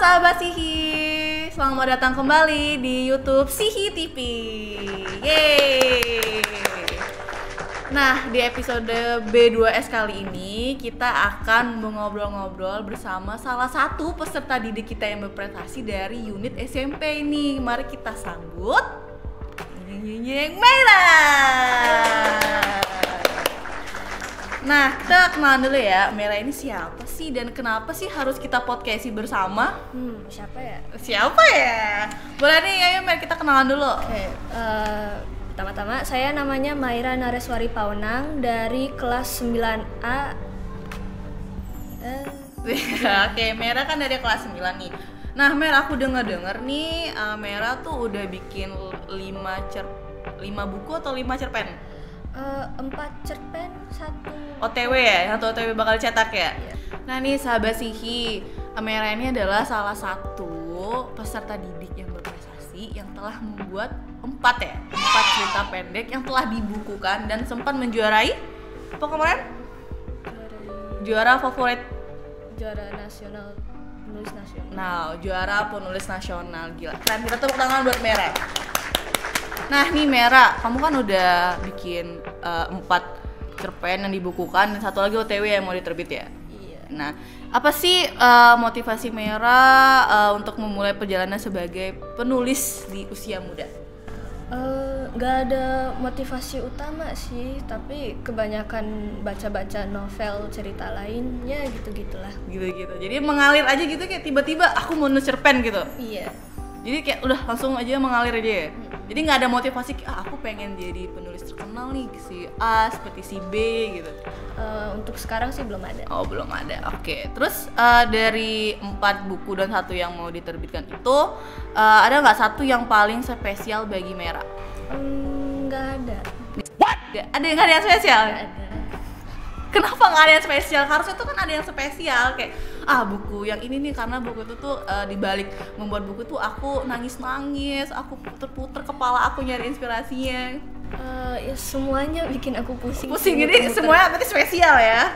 sahabat Sihi, selamat datang kembali di YouTube Sihi TV. Yeay. Nah, di episode B2S kali ini kita akan mengobrol-ngobrol bersama salah satu peserta didik kita yang berprestasi dari unit SMP ini. Mari kita sambut Meira. Nah, kita kenalan dulu ya, Meira ini siapa sih dan kenapa sih harus kita podcasti bersama? Siapa ya? Siapa ya? Boleh nih, ayo Meira kita kenalan dulu. Oke, pertama-tama saya namanya Maira Nareswari Paunang dari kelas 9A. Oke, Meira kan dari kelas 9 nih. Nah, Meira aku denger nih, Meira tuh udah bikin 5 buku atau 5 cerpen? 4 cerpen, 1 OTW ya, satu OTW bakal cetak ya? Iya. Nah nih sahabat Sihi, Meira ini adalah salah satu peserta didik yang berprestasi yang telah membuat 4 cerita pendek yang telah dibukukan dan sempat menjuarai apa kemarin? Juara favorit? Juara nasional, penulis nasional. Nah, juara penulis nasional, gila. Keren, kita tepuk tangan buat Meira. Nah nih Meira, kamu kan udah bikin 4 cerpen yang dibukukan dan satu lagi OTW yang mau diterbit ya? Iya. Nah, apa sih motivasi Meira untuk memulai perjalanan sebagai penulis di usia muda? Gak ada motivasi utama sih, tapi kebanyakan baca-baca novel cerita lainnya gitu-gitulah. Gitu-gitu, jadi mengalir aja gitu kayak tiba-tiba aku mau nulis cerpen gitu? Iya. Jadi kayak udah langsung aja mengalir aja ya? Jadi nggak ada motivasi, aku pengen jadi penulis terkenal nih, si A seperti si B gitu. Untuk sekarang sih belum ada. Oh belum ada, oke. Terus dari 4 buku dan 1 yang mau diterbitkan itu, ada nggak satu yang paling spesial bagi Meira? Nggak ada. What? Nggak ada yang spesial? Nggak ada. Kenapa nggak ada yang spesial? Harusnya tuh kan ada yang spesial kayak buku yang ini nih karena buku itu tuh dibalik membuat buku tuh aku nangis, aku puter-puter kepala aku nyari inspirasinya. Ya semuanya bikin aku pusing. Jadi semuanya berarti spesial ya?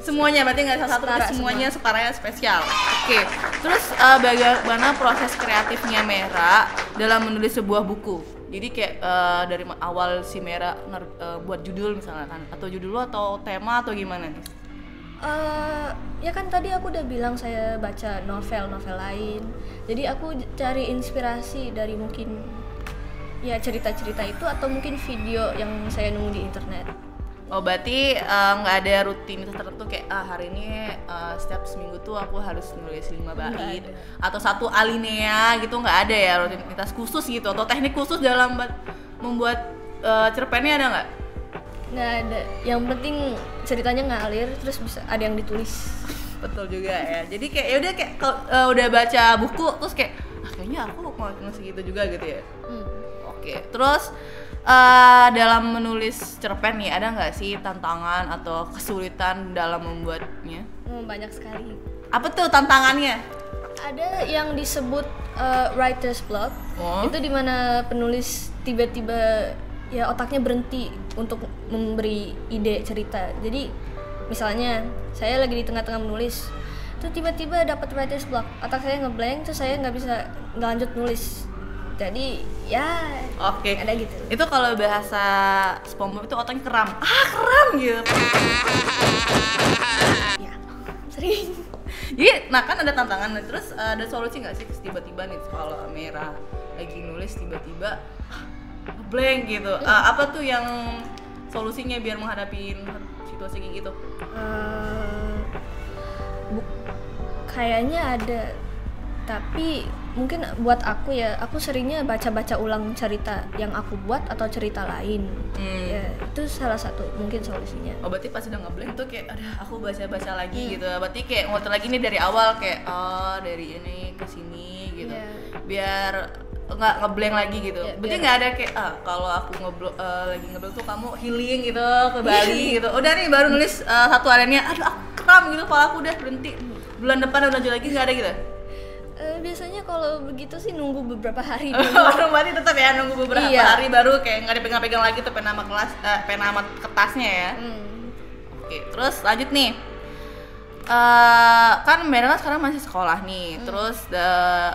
Semuanya berarti nggak salah satu, tapi semuanya setaranya spesial. Oke. Terus bagaimana proses kreatifnya Meira dalam menulis sebuah buku? Jadi kayak dari awal si Meira buat judul misalnya kan, atau judul atau tema atau gimana nih? Ya kan tadi aku udah bilang saya baca novel lain. Jadi aku cari inspirasi dari mungkin ya cerita-cerita itu atau mungkin video yang saya nemu di internet. Oh berarti nggak ada rutinitas tertentu kayak hari ini setiap seminggu tuh aku harus nulis 5 bait atau 1 alinea gitu, nggak ada ya rutinitas khusus gitu atau teknik khusus dalam membuat cerpennya ada nggak? Nggak ada, yang penting ceritanya ngalir terus bisa ada yang ditulis. Betul juga ya, jadi kayak yaudah kayak udah baca buku terus kayak kayaknya aku mau nulis gitu juga gitu ya. Oke, terus dalam menulis cerpen nih ada nggak sih tantangan atau kesulitan dalam membuatnya? Banyak sekali. Apa tuh tantangannya? Ada yang disebut writer's block. Itu dimana penulis tiba-tiba ya otaknya berhenti untuk memberi ide cerita. Jadi misalnya saya lagi di tengah-tengah menulis, tuh tiba-tiba dapat writer's block, otak saya ngeblank, terus saya nggak bisa lanjut nulis. Jadi ya ada gitu. Itu kalau bahasa SpongeBob itu otaknya keram. Keram gitu. Ya, sering. Jadi, nah kan ada tantangan, terus ada solusi nggak sih tiba-tiba nih kalau Meira lagi nulis tiba-tiba blank gitu. Apa tuh yang solusinya biar menghadapi situasi kayak gitu? Kayaknya ada, tapi mungkin buat aku ya, aku seringnya baca-baca ulang cerita yang aku buat atau cerita lain. Ya itu salah satu mungkin solusinya. Oh berarti pas udah ngeblank tuh kayak aku baca-baca lagi gitu. Berarti kayak ngotot lagi nih dari awal kayak dari ini ke sini gitu. Biar nggak ngeblank lagi gitu. Berarti nggak ada kayak kalau aku lagi ngeblank tuh kamu healing gitu ke Bali gitu. Udah nih baru nulis satu alinea, aku kram gitu, kepala aku udah berhenti. Bulan depan udah lanjut lagi, nggak ada gitu? Biasanya kalau begitu sih nunggu beberapa hari dulu. Berarti tetap ya nunggu beberapa hari baru kayak nggak dipegang-pegang lagi tuh pena sama kertasnya ya. Oke, terus lanjut nih. Kan Mera sekarang masih sekolah nih, terus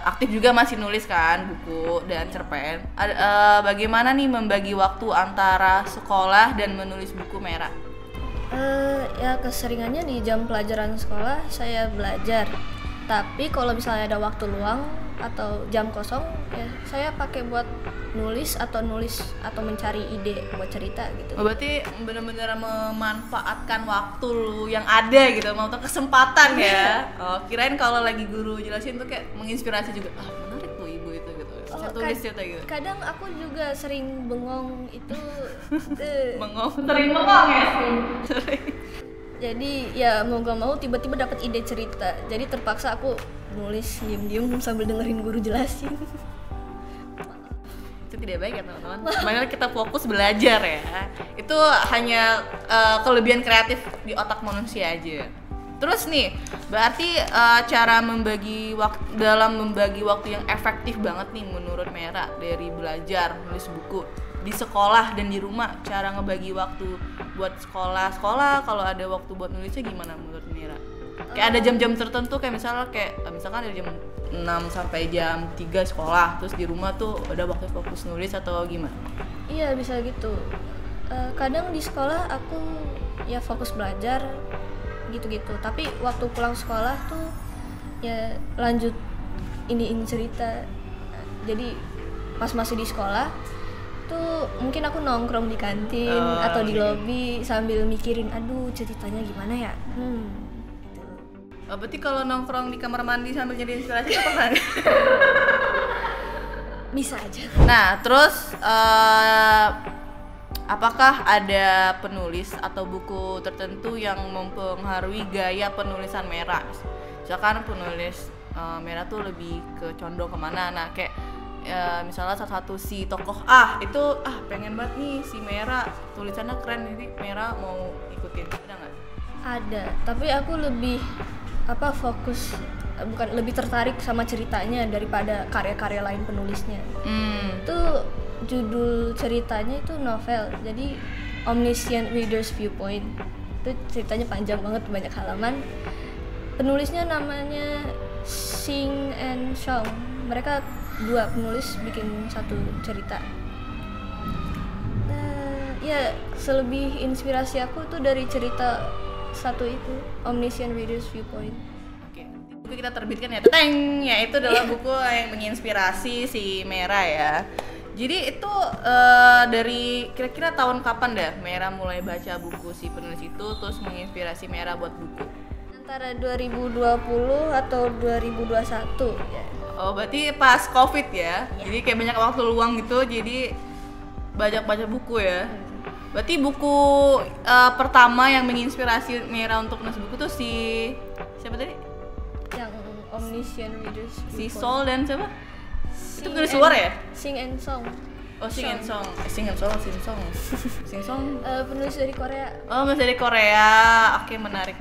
aktif juga masih nulis kan buku dan cerpen. Bagaimana nih membagi waktu antara sekolah dan menulis buku Mera? Ya keseringannya di jam pelajaran sekolah saya belajar. Tapi kalau misalnya ada waktu luang atau jam kosong, ya saya pakai buat nulis atau mencari ide buat cerita gitu. Berarti benar-benar memanfaatkan waktu yang ada gitu, mau kesempatan ya. Kirain kalau lagi guru jelasin tuh kayak menginspirasi juga. Menarik tuh ibu itu gitu. Saya tulis cerita gitu. Kadang aku juga sering bengong itu. Sering bengong ya? Sering. Jadi ya mau gak mau tiba-tiba dapat ide cerita. Jadi terpaksa aku nulis diem-diem sambil dengerin guru jelasin. Itu tidak baik ya teman-teman. Makanya kita fokus belajar ya. Itu hanya kelebihan kreatif di otak manusia aja. Terus nih, berarti cara membagi waktu yang efektif banget nih menurut Mera dari belajar, nulis buku di sekolah dan di rumah, cara ngebagi waktu buat sekolah kalau ada waktu buat nulisnya gimana menurut Mira? Kayak ada jam-jam tertentu kayak misalkan dari jam 6 sampai jam 3 sekolah, terus di rumah tuh ada waktu fokus nulis atau gimana? Iya bisa gitu. Kadang di sekolah aku ya fokus belajar gitu-gitu, tapi waktu pulang sekolah tuh ya lanjut ini cerita. Jadi pas masih di sekolah tuh mungkin aku nongkrong di kantin atau di lobi sambil mikirin aduh ceritanya gimana ya. Berarti kalau nongkrong di kamar mandi sambil jadi inspirasi itu pernah? Bisa aja. Nah terus apakah ada penulis atau buku tertentu yang mempengaruhi gaya penulisan Mera? Misalkan penulis Mera tuh lebih ke condong kemana? Nah kayak misalnya salah satu si tokoh itu pengen banget nih si Mera tulisannya keren, jadi Mera mau ikutin, ada nggak? Ada, tapi aku lebih lebih tertarik sama ceritanya daripada karya-karya lain penulisnya. Itu judul ceritanya itu novel, jadi Omniscient Reader's Viewpoint. Itu ceritanya panjang banget, banyak halaman. Penulisnya namanya Sing and Song. Mereka dua penulis bikin satu cerita. Ya selebih inspirasi aku tuh dari cerita satu itu, Omniscient Reader's Viewpoint. Oke, buku kita terbitkan ya, teng, ya itu adalah buku yang menginspirasi si Mera ya. Jadi itu dari kira-kira tahun kapan dah Mera mulai baca buku si penulis itu terus menginspirasi Mera buat buku? Antara 2020 atau 2021 ya. Oh berarti pas COVID ya? Jadi kayak banyak waktu luang gitu, jadi banyak baca buku ya. Berarti buku pertama yang menginspirasi Mera untuk nulis buku tuh siapa tadi? Yang Omniscient Reader's Viewpoint. Si Sol dan siapa? Itu penulis suara ya? Sing and Song. Oh Sing and Song. Penulis dari Korea. Oh penulis dari Korea. Oke, menarik.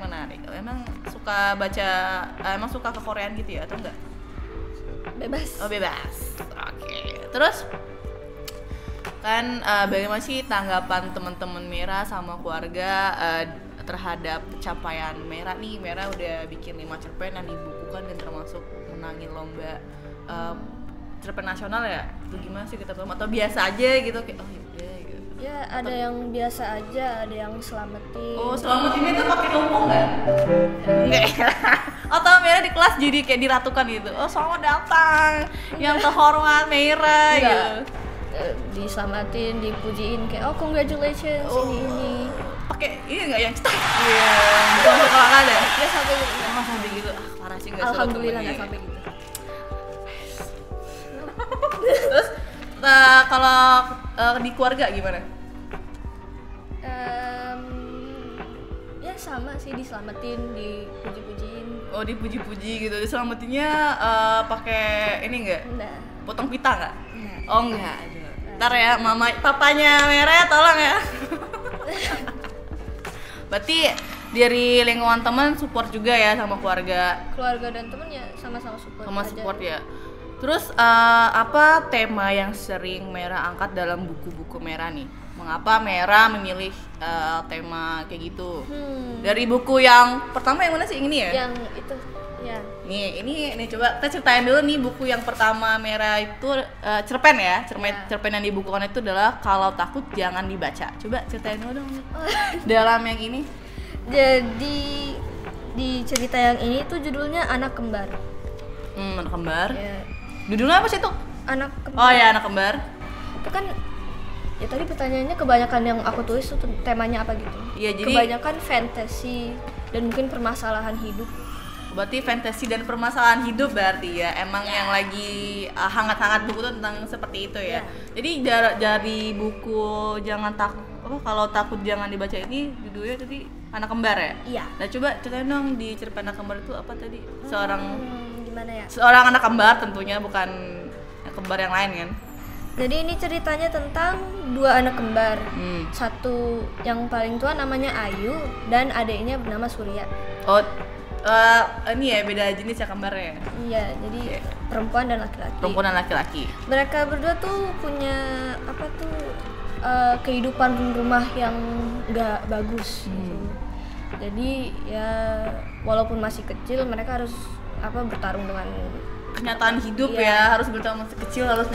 Emang suka baca, emang suka ke Koreaan gitu ya atau enggak? Bebas. Oh bebas. Oke. Terus kan bagaimana sih tanggapan teman-teman Mera sama keluarga terhadap pencapaian Mera nih? Mera udah bikin 5 cerpen yang dibukukan dan termasuk menangin lomba cerpen nasional ya? Itu gimana sih kita tahu? Atau biasa aja gitu kayak yaudah gitu? Ya ada yang biasa aja, ada yang selamatin. Oh selamatinnya tuh pakai tumpeng nggak? Enggak. Atau Mera di kelas jadi kayak diratukan gitu. Oh selamat datang yang terhormat Mera gitu. Diselamatin, dipujiin kayak oh congratulations ini. Pakai ini nggak yang cetak? Iya. Bukan sekolah nggak ada. Ya sampai gitu. Sampai gitu. Parah sih nggak. Alhamdulillah nggak sampai gitu. Terus kalau di keluarga gimana? Ya sama sih, diselamatin, dipuji-pujiin. Oh dipuji-puji gitu. Diselamatinnya pakai ini nggak? Enggak. Potong pita nggak? Enggak. Oh enggak. Ntar ya papanya Mera tolong ya. Berarti dari lingkungan teman support juga ya sama keluarga. Keluarga dan temen ya sama-sama support. Sama support ya. Terus apa tema yang sering Merah angkat dalam buku-buku Merah nih? Mengapa Merah memilih tema kayak gitu? Dari buku yang pertama yang mana sih, ini ya? Yang itu, ya. Nih, ini coba kita ceritain dulu nih buku yang pertama Merah itu cerpen ya. Cerpen yang dibukukan itu adalah Kalau Takut Jangan Dibaca. Coba ceritain dulu dong. Dalam yang ini. Jadi di cerita yang ini tuh judulnya Anak Kembar. Anak kembar. Ya. Judulnya apa sih tuh? Anak Kembar. Oh ya, Anak Kembar. Itu kan ya tadi pertanyaannya kebanyakan yang aku tulis tuh temanya apa gitu. Iya, jadi kebanyakan fantasi dan mungkin permasalahan hidup. Berarti fantasi dan permasalahan hidup berarti ya. Emang yang lagi hangat-hangat buku tuh tentang seperti itu ya. Jadi dari buku Kalau Takut Jangan Dibaca ini judulnya tadi Anak Kembar ya? Iya. Nah coba ceritain dong di cerpen Anak Kembar itu apa tadi? Gimana ya? Seorang anak kembar tentunya, bukan kembar yang lain kan? Jadi ini ceritanya tentang dua anak kembar. Satu yang paling tua namanya Ayu dan adiknya bernama Surya. Oh, ini ya beda jenis ya kembarnya? Iya, jadi perempuan dan laki-laki. Perempuan dan laki-laki. Mereka berdua tuh punya kehidupan rumah yang nggak bagus. Gitu. Jadi ya walaupun masih kecil mereka harus bertarung dengan kenyataan hidup ya, harus bertarung masih kecil, harus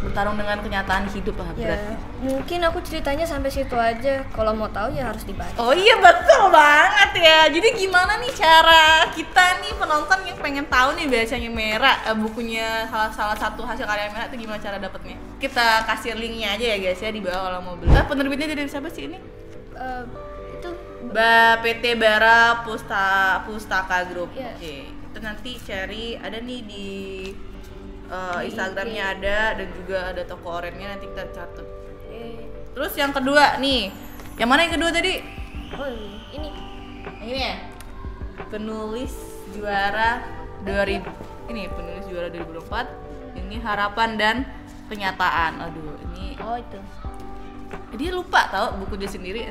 bertarung dengan kenyataan hidup lah berarti. Mungkin aku ceritanya sampai situ aja. Kalau mau tahu ya harus dibaca. Oh iya, betul banget ya. Jadi gimana nih cara kita nih penonton yang pengen tahu nih biasanya Merah bukunya salah satu hasil karya Merah itu gimana cara dapetnya? Kita kasih linknya aja ya guys ya di bawah kalau mau beli. Penerbitnya dari siapa sih ini? Itu PT Bara Pustaka Group. Yeah. Oke. Itu nanti cari, ada nih di Instagramnya ada, dan juga ada toko orennya, nanti kita catat. Terus yang kedua nih, yang mana yang kedua tadi? Oh ini. Yang ini ya? Penulis juara 2024. Ini Harapan dan Kenyataan. Aduh, ini. Oh itu. Dia lupa tau buku dia sendiri.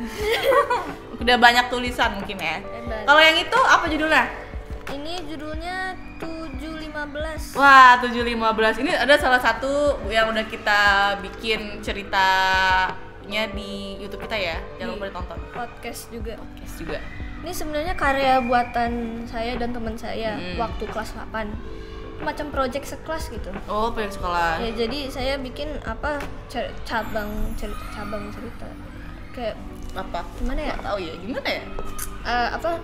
Udah banyak tulisan mungkin ya. Kalau yang itu apa judulnya? Ini judulnya 715. Wah, 715. Ini ada salah satu yang udah kita bikin ceritanya di YouTube kita ya. Jangan lupa ditonton. Podcast juga. Ini sebenarnya karya buatan saya dan teman saya waktu kelas 8. Macam project sekelas gitu. Oh, project sekolah. Ya, jadi saya bikin cabang cerita. Kayak apa? Gimana ya? Tahu ya, gimana ya?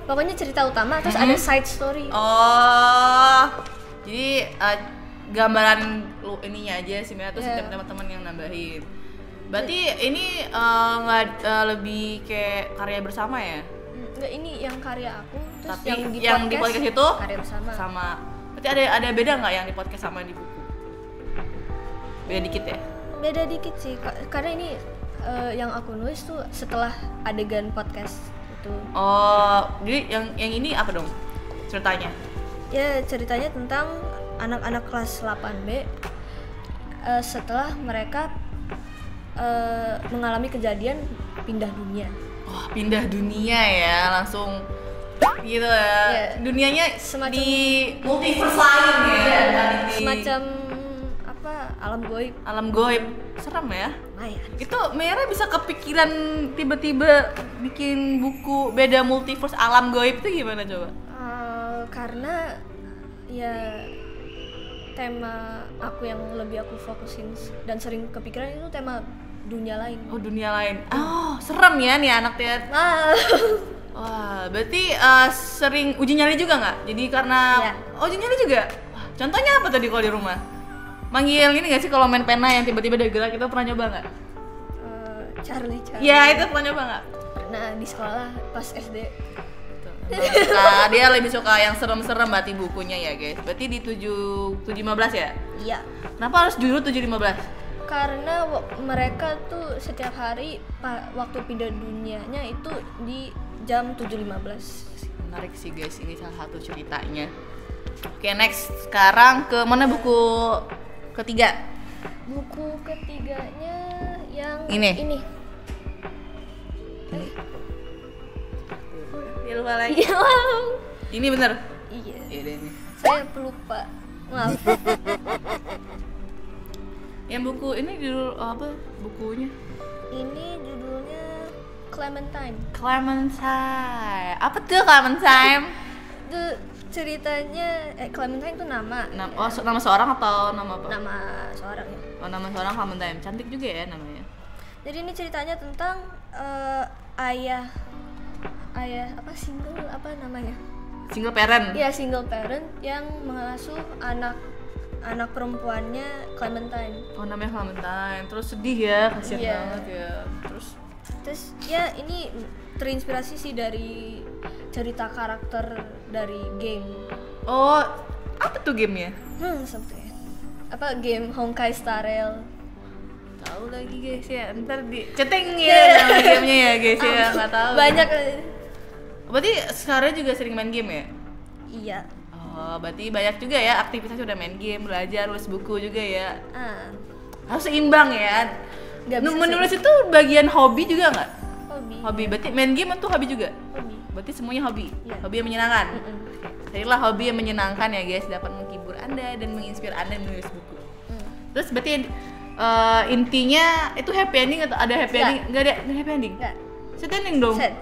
Pokoknya cerita utama terus ada side story. Oh. Jadi gambaran lu ininya aja sih, terus teman-teman yang nambahin. Berarti ini lebih kayak karya bersama ya? Enggak, ini yang karya aku, terus tapi yang di podcast itu karya bersama. Sama. Berarti ada beda nggak yang di podcast sama di buku? Beda dikit ya? Beda dikit sih, karena ini yang aku nulis tuh setelah adegan podcast itu. Oh, jadi yang ini apa dong ceritanya? Ya, ceritanya tentang anak-anak kelas 8B setelah mereka mengalami kejadian pindah dunia. Oh, pindah dunia ya, langsung gitu ya. Dunianya semacam di multiverse lain ya. Semacam alam goib. Serem ya. Lumayan. Itu Merah bisa kepikiran tiba-tiba bikin buku beda multiverse alam goib itu gimana coba? Karena ya tema aku yang lebih aku fokusin dan sering kepikiran itu tema dunia lain. Oh, dunia lain. Oh, serem ya nih anaknya. Wah, berarti sering uji nyali juga nggak? Jadi karena uji nyali juga. Wah, contohnya apa tadi kalau di rumah? Manggil ini nggak sih kalau main pena yang tiba-tiba dia gerak, itu pernah nyoba nggak? Charlie. Ya, itu pernah nyoba nggak? Pernah di sekolah pas SD. Nah, dia lebih suka yang serem-serem berarti bukunya ya guys. Berarti di 715 ya? Iya. Kenapa harus judul 715? Karena mereka tuh setiap hari waktu pindah dunianya itu di jam 7.15. Menarik sih guys, ini salah satu ceritanya. Oke, next. Sekarang ke mana buku ketiga? Buku ketiganya yang ini. Dia lupa lagi. Ini bener? Iya. Ini. Saya pelupa. Maaf. Yang buku ini judul apa bukunya? Ini judulnya Clementine. Clementine. Apa tuh Clementine? Itu ceritanya Clementine itu nama. Nama seorang atau nama apa? Nama seorang ya. Oh, nama seorang Clementine. Cantik juga ya namanya. Jadi ini ceritanya tentang ayah apa single apa namanya? Single parent. Iya, single parent yang mengasuh anak perempuannya Clementine. Oh, namanya Clementine. Terus sedih ya, kasihan banget ya. Terus ya ini terinspirasi sih dari cerita karakter dari game. Oh, apa tuh gamenya? Sebetulnya apa game Honkai Star Rail. Tahu lagi guys ya, ntar ceteng ya nama gamenya ya guys ya, nggak tahu. Banyak. Berarti sekarang juga sering main game ya? Iya. Oh, berarti banyak juga ya aktivitasnya, udah main game, belajar, nulis buku juga ya. Harus seimbang ya. Menulis itu bagian hobi juga nggak? Hobi. Berarti main game itu hobi juga? Hobi. Berarti semuanya hobi? Yeah. Hobi yang menyenangkan? Carilah hobi yang menyenangkan ya guys, dapat menghibur Anda dan menginspirasi Anda menulis buku. Terus berarti intinya itu happy ending atau ada happy ending? Nggak ada happy ending? Nggak. Sad ending dong? Sad.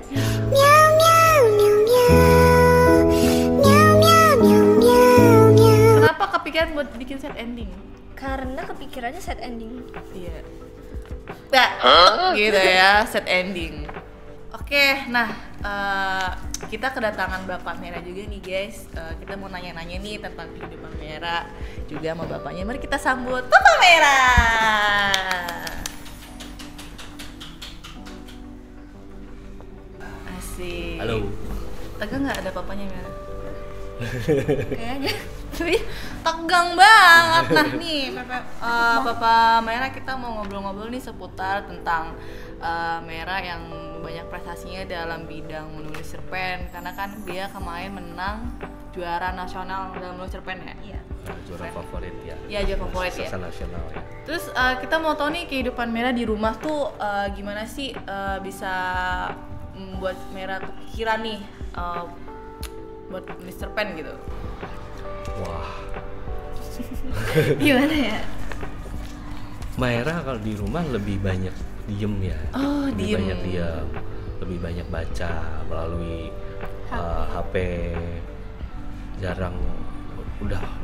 Kenapa kepikiran buat bikin sad ending? Karena kepikirannya sad ending. Iya. Nah, gitu ya, sad ending. Oke, nah kita kedatangan Bapak Merah juga nih guys. Kita mau nanya-nanya nih tentang kehidupan Merah juga sama bapaknya. Mari kita sambut Bapak Merah. Asik. Halo. Tegang nggak ada papanya Merah? Kayaknya. Tapi tegang banget. Nah nih Bapak Merah, kita mau ngobrol-ngobrol nih seputar tentang Merah yang banyak prestasinya dalam bidang menulis cerpen, karena kan dia kemarin menang juara nasional dalam menulis cerpen ya. Iya. Juara favorit ya. Iya, juara favorit ya. Nasional ya. Terus kita mau tahu nih kehidupan Merah di rumah tuh gimana sih bisa membuat Merah kepikiran nih buat menulis cerpen gitu. Wah. Gimana ya? Merah kalau di rumah lebih banyak diem ya. Oh, lebih diem. banyak diam, lebih banyak baca melalui HP. Jarang,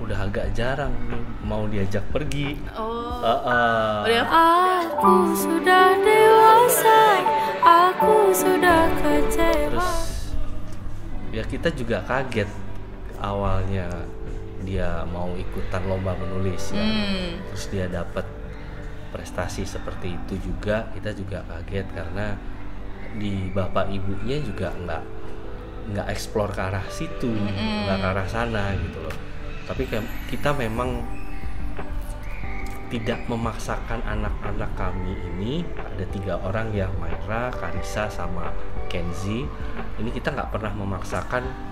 udah agak jarang mau diajak pergi. Oh. Aku sudah dewasa, aku sudah kecewa. Terus ya kita juga kaget awalnya dia mau ikutan lomba menulis ya. Terus dia dapat prestasi seperti itu juga, kita juga kaget karena di bapak ibunya juga nggak eksplor ke arah situ, nggak ke arah sana gitu loh. Tapi kita memang tidak memaksakan anak-anak kami ini, ada 3 orang ya, Myra, Karissa sama Kenzi. Ini kita nggak pernah memaksakan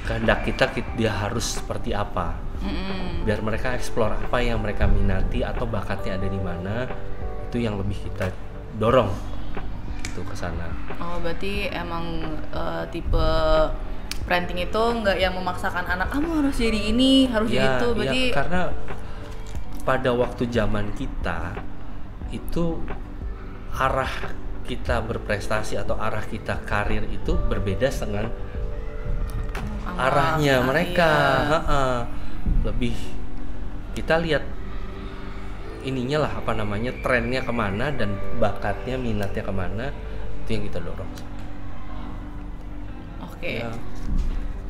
kehendak kita dia harus seperti apa. Biar mereka eksplor apa yang mereka minati atau bakatnya ada di mana, itu yang lebih kita dorong itu ke sana. Oh, berarti emang tipe parenting itu nggak yang memaksakan anak kamu harus jadi ini, harus jadi itu. Berarti ya, karena pada waktu zaman kita itu arah kita berprestasi atau arah kita karir itu berbeda dengan arahnya mereka. Lebih kita lihat ininya lah, apa namanya, trennya kemana dan bakatnya, minatnya kemana, itu yang kita dorong. Oke. Ya,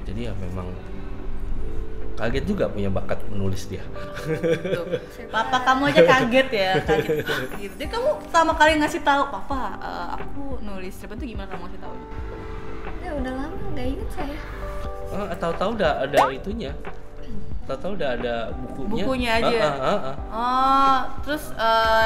jadi ya memang kaget juga punya bakat menulis dia. Tuh. Papa kamu aja kaget ya, kaget gitu. Jadi kamu pertama kali ngasih tahu Papa, aku nulis cerpen tuh gimana kamu ngasih tahu? Ya udah lama nggak inget saya. Tahu-tahu udah ada itunya. Tahu-tahu udah ada bukunya aja. Oh, terus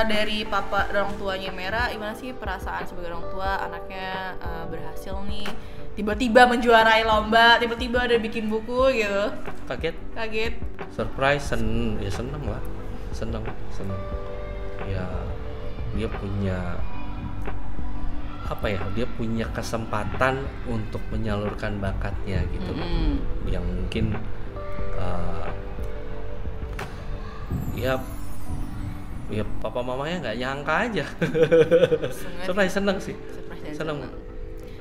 dari papa, orang tuanya Merah, gimana sih perasaan sebagai orang tua anaknya berhasil nih tiba-tiba menjuarai lomba, tiba-tiba ada bikin buku gitu? Kaget, surprise, seneng lah, seneng. Ya dia punya apa ya, dia punya kesempatan untuk menyalurkan bakatnya gitu. Yang mungkin ya papa mamanya nggak nyangka aja. seneng sih. Seneng.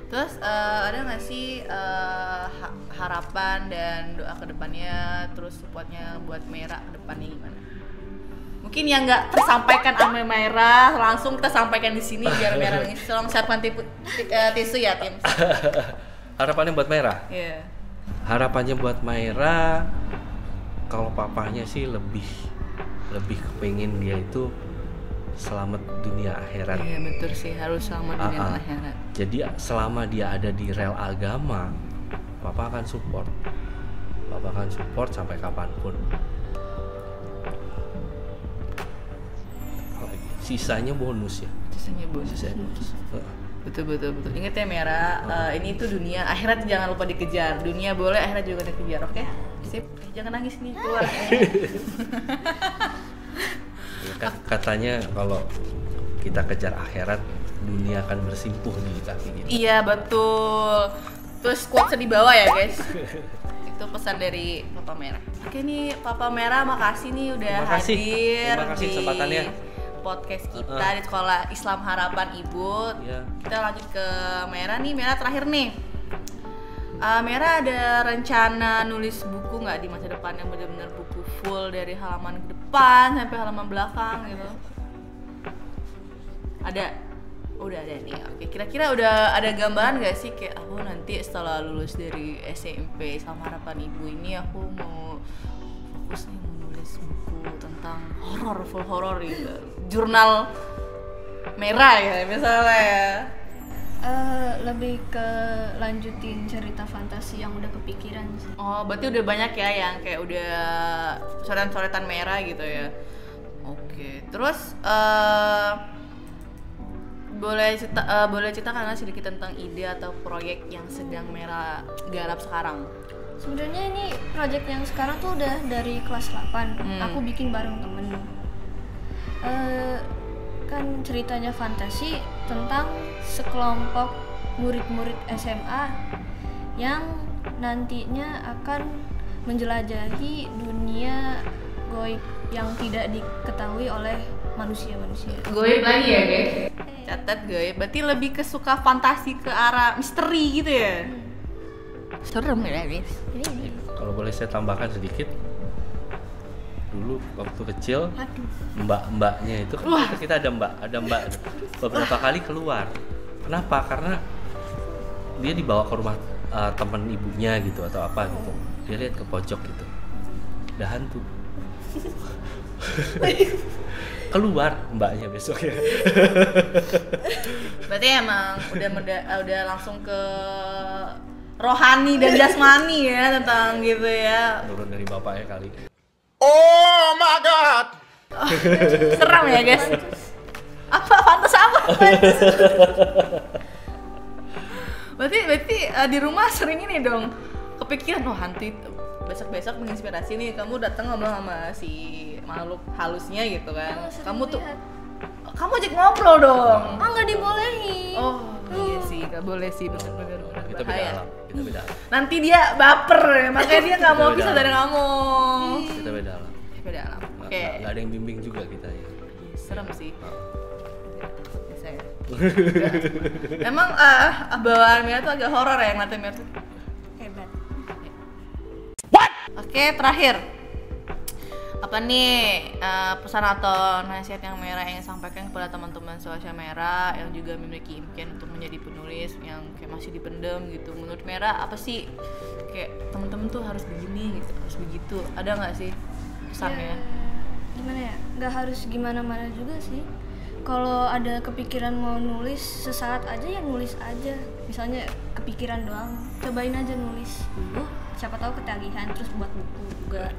Terus ada nggak sih harapan dan doa kedepannya, terus supportnya buat Mera kedepannya gimana? Mungkin yang nggak tersampaikan sama Mera langsung kita sampaikan di sini biar Mera nangis. Tolong siapkan tisu ya tim. Harapannya buat Mera? Iya. Harapannya buat Mera, kalau papahnya sih lebih kepengin dia itu selamat dunia akhirat. Iya betul sih, harus selamat dunia dan akhirat. Jadi selama dia ada di rel agama, papa akan support. Papa akan support sampai kapanpun. Sisanya bonus ya. Sisanya bonus. Betul. Ingat ya Mera, ini tuh dunia, akhirat jangan lupa dikejar. Dunia boleh, akhirat juga dikejar, oke? Sip. Jangan nangis nih keluar. Katanya kalau kita kejar akhirat, dunia akan bersimpuh di kaki kita. Iya betul. Terus quotes di bawah ya guys. Itu pesan dari Papa Mera. Oke nih Papa Mera, makasih nih udah hadir. Terima kasih kesempatannya. Podcast kita di Sekolah Islam Harapan Ibu. Yeah. Kita lanjut ke Mera nih. Mera terakhir nih. Mera ada rencana nulis buku nggak di masa depan yang benar-benar buku full dari halaman ke depan sampai halaman belakang gitu? Ada? Udah ada nih. Oke, kira-kira udah ada gambaran nggak sih kayak aku nanti setelah lulus dari SMP Islam Harapan Ibu ini aku mau fokus nih menulis buku tentang horor, full horor gitu. Jurnal Mera ya misalnya ya. Lebih ke lanjutin cerita fantasi yang udah kepikiran sih. Oh, berarti udah banyak ya yang kayak udah coretan-coretan Mera gitu ya. Oke. Terus boleh ceritakan sedikit tentang ide atau proyek yang sedang Mera garap sekarang? Sebenarnya ini proyek yang sekarang tuh udah dari kelas 8. Aku bikin bareng temen. Kan ceritanya fantasi tentang sekelompok murid-murid SMA yang nantinya akan menjelajahi dunia gaib yang tidak diketahui oleh manusia-manusia. Gaib lagi ya guys? Catat gaib, berarti lebih ke suka fantasi ke arah misteri gitu ya? Serem ya guys? Kalau boleh saya tambahkan sedikit, dulu waktu kecil mbak-mbaknya itu kan kita ada mbak beberapa kali keluar. Kenapa? Karena dia dibawa ke rumah teman ibunya gitu atau apa gitu. Dia lihat ke pojok gitu, ada hantu. Keluar mbaknya besoknya. Berarti emang udah langsung ke rohani dan jasmani ya tentang gitu ya. Turun dari bapaknya kali. Oh my god. Seram ya guys. Apa pantas apa? Berarti di rumah sering ini dong kepikiran hantu itu. Besok menginspirasi nih, kamu datang ngobrol sama si makhluk halusnya gitu kan. Kamu ajak ngobrol dong. Nggak dibolehin. Oh iya sih, nggak boleh sih, bener-bener Kita beda alam. Nanti dia baper, makanya dia nggak mau pisah dari kamu. Kita beda alam. Beda alam. Oke. Nggak ada yang bimbing juga kita ya. Serem sih. Bisa ya. Emang bawaan Mira tuh agak horor ya, ngeliatin Mira tuh hebat. Oke, terakhir. Apa nih pesan atau nasihat yang Mera ingin sampaikan kepada teman-teman sosial Mera yang juga memiliki impian untuk menjadi penulis yang kayak masih dipendam gitu? Menurut Mera apa sih kayak teman-teman tuh harus begini gitu, harus begitu? Ada nggak sih pesannya? Ya, gimana ya? Nggak harus gimana-mana juga sih. Kalau ada kepikiran mau nulis sesaat aja ya nulis aja. Misalnya kepikiran doang, cobain aja nulis dulu. Siapa tahu ketagihan terus buat buku juga.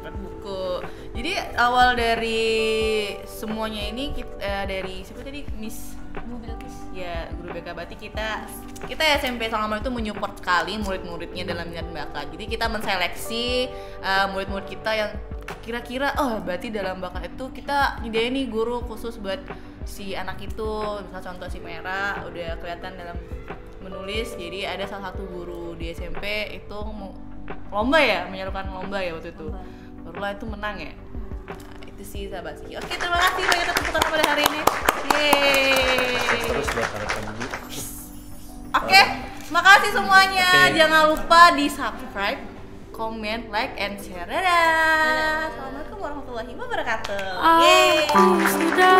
Buku. Jadi awal dari semuanya ini kita dari siapa tadi Miss Bu Bilkis. Ya, Guru BK Batik kita SMP Salama itu menyupport sekali murid-muridnya dalam minat bakat. Jadi kita menseleksi murid-murid kita yang kira-kira berarti dalam bakat itu kita nyediain nih guru khusus buat si anak itu. Misal contoh si Mera udah kelihatan dalam menulis. Jadi ada salah satu guru di SMP itu lomba ya, menyerukan lomba ya waktu itu. Barulah itu menang ya. Nah, Itu sih sahabat Siki. Oke, terima kasih banyak tepuk tangan pada hari ini. Yeay. Terus buat harapan dulu. Oke, makasih semuanya. Jangan lupa di subscribe, comment, like, and share. Dadah. Assalamualaikum warahmatullahi wabarakatuh. Aku sudah